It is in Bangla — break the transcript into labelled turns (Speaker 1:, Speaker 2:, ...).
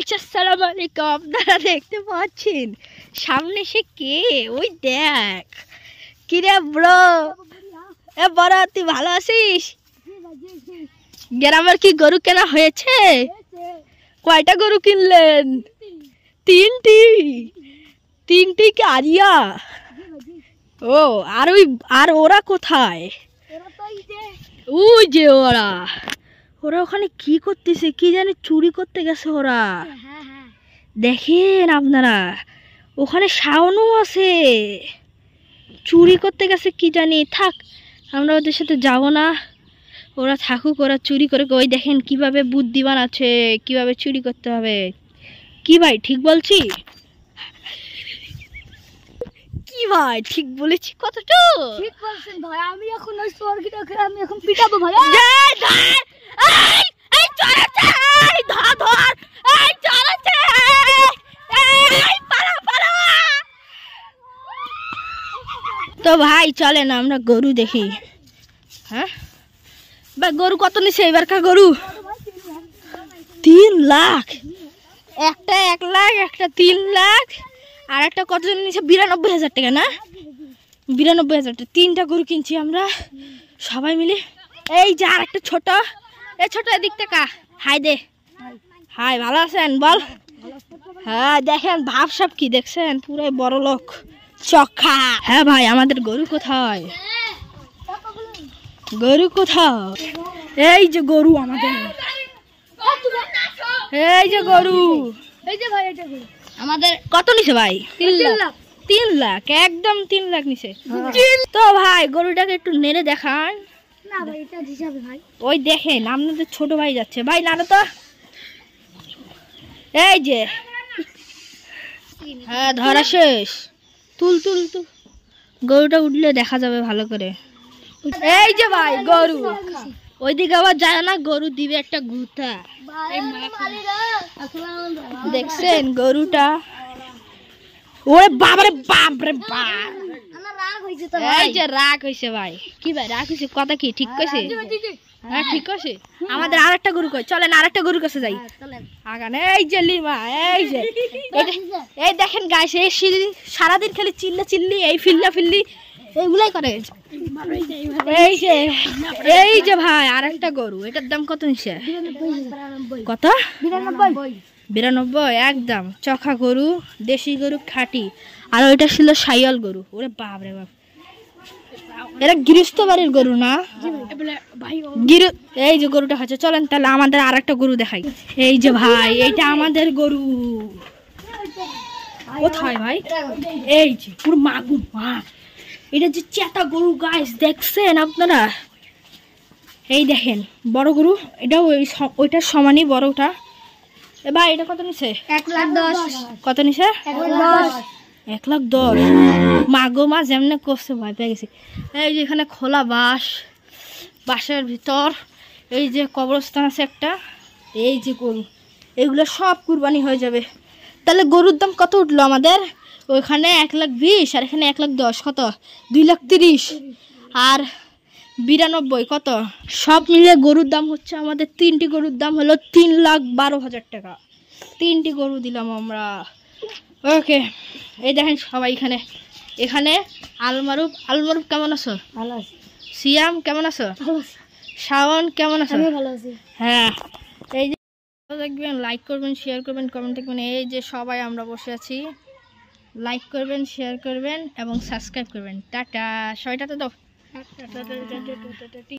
Speaker 1: গাইস আসসালামু আলাইকুম। আপনারা দেখতে পাচ্ছেন সামনে সে কে? ওই দেখ কি রে ব্রো, এ বড় তুই ভালো আছিস? গ্রামের কি গরু কেনা হয়েছে? কয়টা গরু কিনলেন? তিনটি কি আরিয়া? ও আর ওরা কোথায়? ওই যে ওরা ওখানে কি করতেছে কি জানি, চুরি করতে গেছে ওরা। দেখেন আপনারা, ওখানে শাওনও আছে, চুরি করতে গেছে কি জানি। থাক, আমরা ওদের সাথে যাব না, ওরা থাকুক, ওরা চুরি করে। ওই দেখেন কিভাবে বুদ্ধিমান আছে, কিভাবে চুরি করতে হবে। কি ভাই ঠিক বলছি? কি ভাই ঠিক বলেছি? কতটা
Speaker 2: ঠিক বলছেন ভাই। আমি এখন ওই চোরকিটাকে আমি এখন পিটাবো ভাই।
Speaker 1: তো ভাই চলেন আমরা গরু দেখি। হ্যাঁ ভাই, গরু কত নিছে এবারকার? গরু 3 লাখ। একটা 1 লাখ, একটা 3 লাখ, আর একটা কত নিছে? 92,000 টাকা না? 92,000 টাকা। 3টা গরু কিনছি আমরা সবাই মিলে। এই যে আর একটা ছোট, এই ছোট এদিক থেকে হাই দে। হাই, ভালো আছেন? বল। হ্যাঁ দেখেন ভাব সব কি দেখছেন, পুরো বড় লোক চক্ষা। হ্যাঁ ভাই, আমাদের গরু কোথায়? গরু কোথায়? এই যে গরু আমাদের, এই যে গরু,
Speaker 2: এই যে ভাই এটা গরু
Speaker 1: আমাদের কত নিছে ভাই?
Speaker 2: 3 লাখ।
Speaker 1: 3 লাখ, একদম 3 লাখ নিছে। তো ভাই গরুটাকে একটু নেড়ে দেখান
Speaker 2: না ভাই, এটা হিসাবে ভাই।
Speaker 1: ওই দেখেন আপনাদের ছোট ভাই যাচ্ছে। ভাই নাড়ো তো। এই যে, হ্যাঁ ধরা শেষ। তুল তুল তুল, গরুটা উঠলে দেখা যাবে ভালো করে। এই যে ভাই গরু, ওইদিকে আবার যায় না, গরু দিবে একটা গুতা। দেখছেন গরুটা? ওরে বাবারে বাপরে বাপ, এই যে রাগ হয়েছে ভাই। কি ভাই রাগ হয়েছে? কথা কি ঠিক কইছে? হ্যাঁ ঠিক আছে। আমাদের আরেকটা গরু কই, চলেন আরেকটা গরুর কাছে যাই। আগানে এই যে লিমা, এই যে এই দেখেন গাইস, এই সারাদিন খালি চিল্লি, এই ফিল্লি এইগুলাই করে। এই যে ভাই আরেকটা গরু, এটার দাম কত নিছে? কত? 92। একদম চখা গরু, দেশি গরু খাঁটি। আর ওইটা ছিল শাইওয়াল গরু। ওরে বাপ রে বাপ, এরা গৃহস্থ বাড়ির গরু না? এই যে গরুটা হচ্ছে। চলেন তাহলে আমাদের আর একটা গরু দেখাই। এই যে ভাই, এইটা আমাদের গরু। কোথায় ভাই? এই যে পুরো মাগুর মা, এটা যে চেতা গরু গাইস, দেখছেন আপনারা? এই দেখেন বড় গরু, এটাও ওইটার সমানই বড়টা। এ ভাই এটা কত নিছে?
Speaker 2: 1,10,000।
Speaker 1: কত নিছে?
Speaker 2: 1,10,000।
Speaker 1: 1,10,000। মাগো মা যেমনে করছে ভয় পেয়ে গেছি। এই যে এখানে খোলা বাসের ভিতর, এই যে কবরস্থান আছে একটা। এই যে গরু, এগুলো সব কুরবানি হয়ে যাবে। তাহলে গরুর দাম কত উঠলো আমাদের? ওইখানে 1,20,000 আর এখানে 1,10,000। কত? 2,30,000 আর 92 কত? সব মিলে গরুর দাম হচ্ছে আমাদের, 3টি গরুর দাম হলো 3,12,000 টাকা। 3টি গরু দিলাম আমরা। ওকে, এই দেখেন সবাই এখানে আলমারুফ কেমন আছো?
Speaker 2: ভালো আছি।
Speaker 1: সিয়াম কেমন আছো?
Speaker 2: ভালো আছি।
Speaker 1: শাওন কেমন আছো?
Speaker 2: আমি ভালো আছি।
Speaker 1: হ্যাঁ, এই যে দেখবেন, লাইক করবেন, শেয়ার করবেন, কমেন্ট দেখবেন। এই যে সবাই আমরা বসে আছি, লাইক করবেন, শেয়ার করবেন এবং সাবস্ক্রাইব করবেন। টাটা, সবাই টাটা দাও।